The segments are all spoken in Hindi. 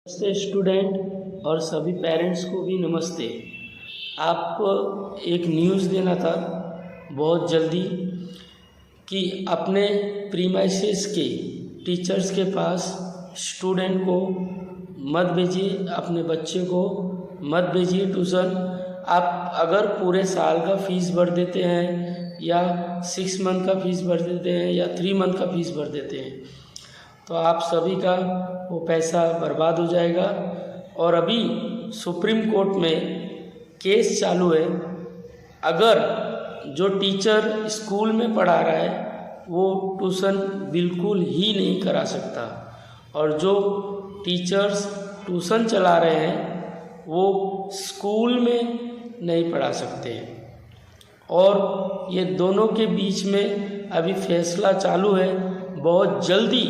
नमस्ते स्टूडेंट और सभी पेरेंट्स को भी नमस्ते। आपको एक न्यूज़ देना था बहुत जल्दी कि अपने प्रीमाइसेस के टीचर्स के पास स्टूडेंट को मत भेजिए, अपने बच्चे को मत भेजिए ट्यूशन। आप अगर पूरे साल का फीस भर देते हैं या 6 मंथ का फीस भर देते हैं या 3 मंथ का फीस भर देते हैं तो आप सभी का वो पैसा बर्बाद हो जाएगा। और अभी सुप्रीम कोर्ट में केस चालू है। अगर जो टीचर स्कूल में पढ़ा रहा है वो ट्यूशन बिल्कुल ही नहीं करा सकता, और जो टीचर्स ट्यूशन चला रहे हैं वो स्कूल में नहीं पढ़ा सकते हैं। और ये दोनों के बीच में अभी फैसला चालू है, बहुत जल्दी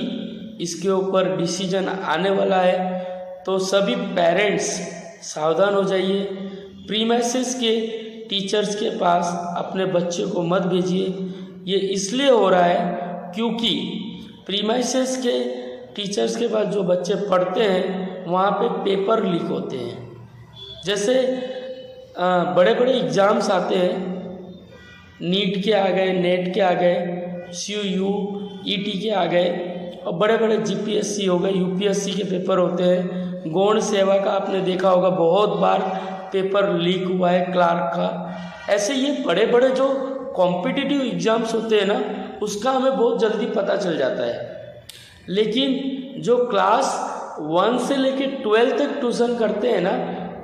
इसके ऊपर डिसीजन आने वाला है। तो सभी पेरेंट्स सावधान हो जाइए, प्रीमाइसेस के टीचर्स के पास अपने बच्चे को मत भेजिए। ये इसलिए हो रहा है क्योंकि प्रीमाइसेस के टीचर्स के पास जो बच्चे पढ़ते हैं वहाँ पे पेपर लीक होते हैं। जैसे बड़े बड़े एग्ज़ाम्स आते हैं, नीट के आ गए, नेट के आ गए, CU ET के आ गए, और बड़े बड़े GPSC हो गए, UPSC के पेपर होते हैं। गौण सेवा का आपने देखा होगा, बहुत बार पेपर लीक हुआ है क्लार्क का। ऐसे ये बड़े बड़े जो कॉम्पिटिटिव एग्ज़ाम्स होते हैं ना, उसका हमें बहुत जल्दी पता चल जाता है। लेकिन जो क्लास 1 से लेके 12 तक ट्यूशन करते हैं ना,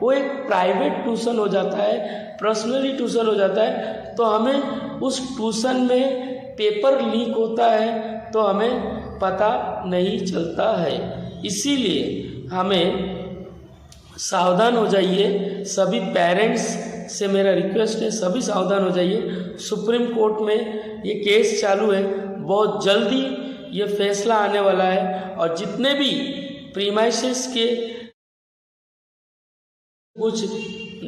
वो एक प्राइवेट ट्यूशन हो जाता है, पर्सनली ट्यूशन हो जाता है। तो हमें उस ट्यूशन में पेपर लीक होता है तो हमें पता नहीं चलता है। इसीलिए हमें सावधान हो जाइए। सभी पेरेंट्स से मेरा रिक्वेस्ट है, सभी सावधान हो जाइए। सुप्रीम कोर्ट में ये केस चालू है, बहुत जल्दी ये फैसला आने वाला है। और जितने भी प्रीमाइसेस के कुछ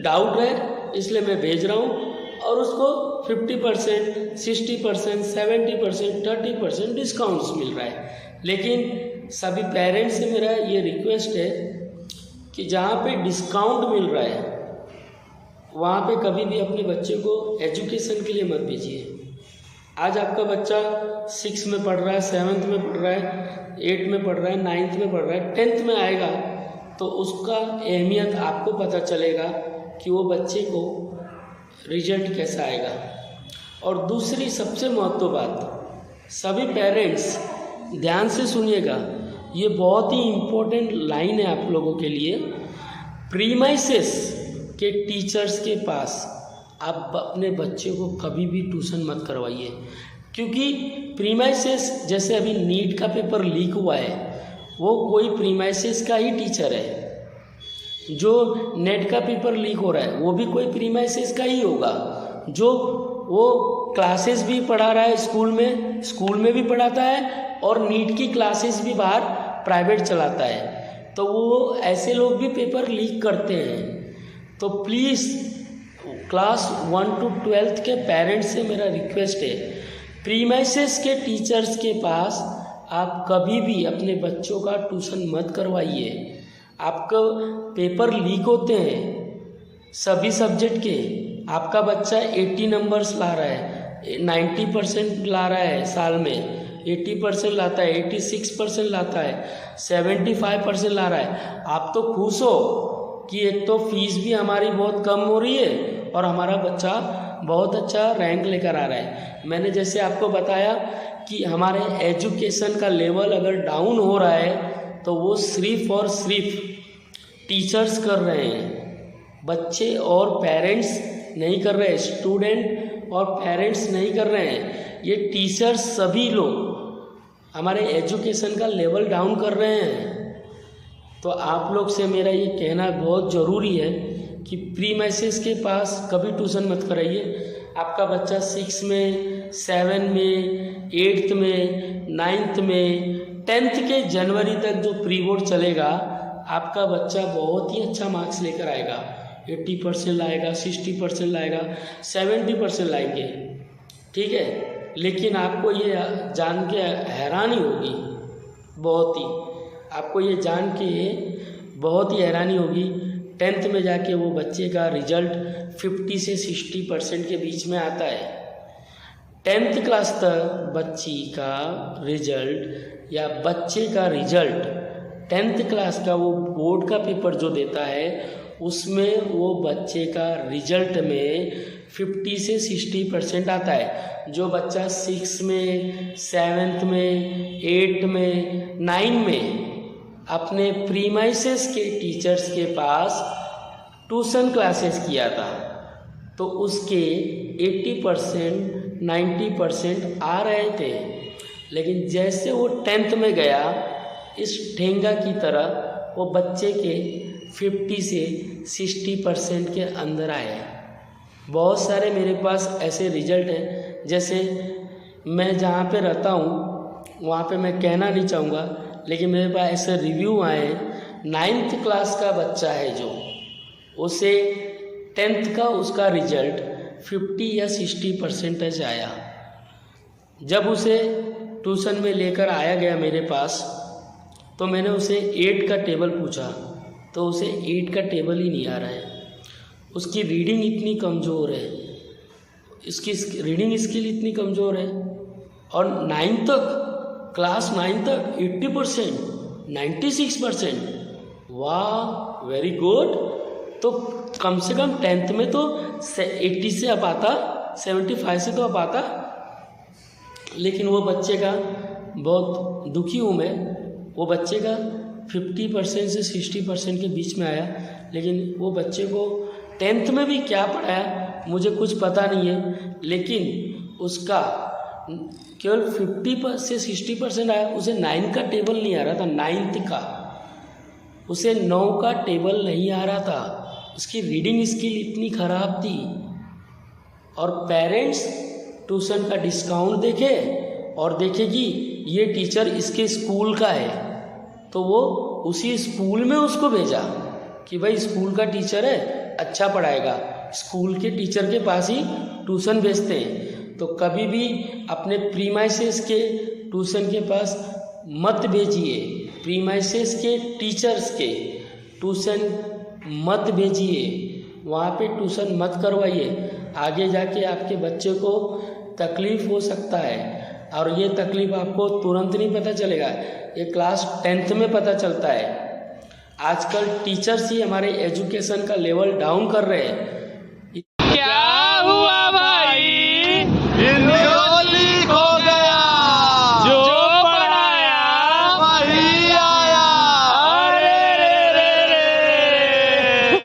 डाउट है इसलिए मैं भेज रहा हूँ, और उसको 50%, 60%, 70%, 30% डिस्काउंट्स मिल रहा है। लेकिन सभी पेरेंट्स से मेरा ये रिक्वेस्ट है कि जहाँ पे डिस्काउंट मिल रहा है वहाँ पे कभी भी अपने बच्चे को एजुकेशन के लिए मत भेजिए। आज आपका बच्चा 6 में पढ़ रहा है, 7th में पढ़ रहा है, 8 में पढ़ रहा है, 9th में पढ़ रहा है, 10th में आएगा तो उसका अहमियत आपको पता चलेगा कि वो बच्चे को रिजल्ट कैसा आएगा। और दूसरी सबसे महत्वपूर्ण बात, सभी पेरेंट्स ध्यान से सुनिएगा, ये बहुत ही इम्पोर्टेंट लाइन है आप लोगों के लिए। प्रीमाइसेस के टीचर्स के पास आप अपने बच्चे को कभी भी ट्यूशन मत करवाइए, क्योंकि प्रीमाइसेस, जैसे अभी नीट का पेपर लीक हुआ है, वो कोई प्रीमाइसेस का ही टीचर है। जो नेट का पेपर लीक हो रहा है वो भी कोई प्रीमाइसेस का ही होगा। जो वो क्लासेस भी पढ़ा रहा है स्कूल में भी पढ़ाता है, और नीट की क्लासेस भी बाहर प्राइवेट चलाता है। तो वो ऐसे लोग भी पेपर लीक करते हैं। तो प्लीज़ क्लास 1 to 12 के पेरेंट्स से मेरा रिक्वेस्ट है, प्रीमाइसेस के टीचर्स के पास आप कभी भी अपने बच्चों का ट्यूशन मत करवाइए। आपका पेपर लीक होते हैं सभी सब्जेक्ट के। आपका बच्चा 80 नंबर्स ला रहा है, 90% ला रहा है साल में, 80% लाता है, 86% लाता है, 75% ला रहा है। आप तो खुश हो कि एक तो फीस भी हमारी बहुत कम हो रही है और हमारा बच्चा बहुत अच्छा रैंक लेकर आ रहा है। मैंने जैसे आपको बताया कि हमारे एजुकेशन का लेवल अगर डाउन हो रहा है तो वो सिर्फ और सिर्फ टीचर्स कर रहे हैं, बच्चे और पेरेंट्स नहीं कर रहे हैं, स्टूडेंट और पेरेंट्स नहीं कर रहे हैं। ये टीचर्स सभी लोग हमारे एजुकेशन का लेवल डाउन कर रहे हैं। तो आप लोग से मेरा ये कहना बहुत ज़रूरी है कि प्रीमाइसेस के पास कभी ट्यूशन मत कराइए। आपका बच्चा 6 में, 7 में, 8th में, 9th में, 10th के जनवरी तक जो प्री बोर्ड चलेगा, आपका बच्चा बहुत ही अच्छा मार्क्स लेकर आएगा। 80% लाएगा, 60% लाएगा, 70% लाएंगे, ठीक है। लेकिन आपको ये जान के हैरानी होगी, बहुत ही आपको ये जान के बहुत ही हैरानी होगी, 10th में जाके वो बच्चे का रिजल्ट 50 से 60% के बीच में आता है। 10th क्लास तक बच्ची का रिजल्ट या बच्चे का रिजल्ट 10th क्लास का वो बोर्ड का पेपर जो देता है उसमें वो बच्चे का रिजल्ट में 50 से 60% आता है। जो बच्चा 6 में, 7th में, 8 में, 9 में अपने प्रीमाइसेस के टीचर्स के पास ट्यूशन क्लासेस किया था तो उसके 80% 90% आ रहे थे, लेकिन जैसे वो 10th में गया इस ठेंगा की तरह वो बच्चे के 50 से 60% के अंदर आए। बहुत सारे मेरे पास ऐसे रिजल्ट हैं। जैसे मैं जहाँ पे रहता हूँ वहाँ पे मैं कहना नहीं चाहूँगा, लेकिन मेरे पास ऐसे रिव्यू आए 9th क्लास का बच्चा है जो उसे 10th का उसका रिजल्ट 50 या 60% आया। जब उसे ट्यूशन में लेकर आया गया मेरे पास तो मैंने उसे 8 का टेबल पूछा तो उसे 8 का टेबल ही नहीं आ रहा है। उसकी रीडिंग इतनी कमज़ोर है, इसकी रीडिंग स्किल इतनी कमज़ोर है, और 9 तक क्लास 9 तक 80% 96%, वाह वेरी गुड। तो कम से कम 10th में तो 80 से अब आता, 75 से तो अब आता, लेकिन वो बच्चे का बहुत दुखी हूँ मैं, वो बच्चे का 50% से 60% के बीच में आया। लेकिन वो बच्चे को 10th में भी क्या पढ़ाया मुझे कुछ पता नहीं है, लेकिन उसका केवल 50 से 60% आया। उसे 9 का टेबल नहीं आ रहा था, 9th का उसे 9 का टेबल नहीं आ रहा था। उसकी रीडिंग स्किल इतनी ख़राब थी। और पेरेंट्स ट्यूशन का डिस्काउंट देखे और देखे कि ये टीचर इसके स्कूल का है तो वो उसी स्कूल में उसको भेजा कि भाई स्कूल का टीचर है, अच्छा पढ़ाएगा, स्कूल के टीचर के पास ही ट्यूशन भेजते हैं। तो कभी भी अपने प्रीमाइसेस के ट्यूशन के पास मत भेजिए, प्रीमाइसेस के टीचर्स के ट्यूशन मत भेजिए, वहाँ पे ट्यूशन मत करवाइए। आगे जाके आपके बच्चे को तकलीफ़ हो सकता है, और ये तकलीफ़ आपको तुरंत नहीं पता चलेगा, ये क्लास 10th में पता चलता है। आजकल टीचर्स ही हमारे एजुकेशन का लेवल डाउन कर रहे हैं।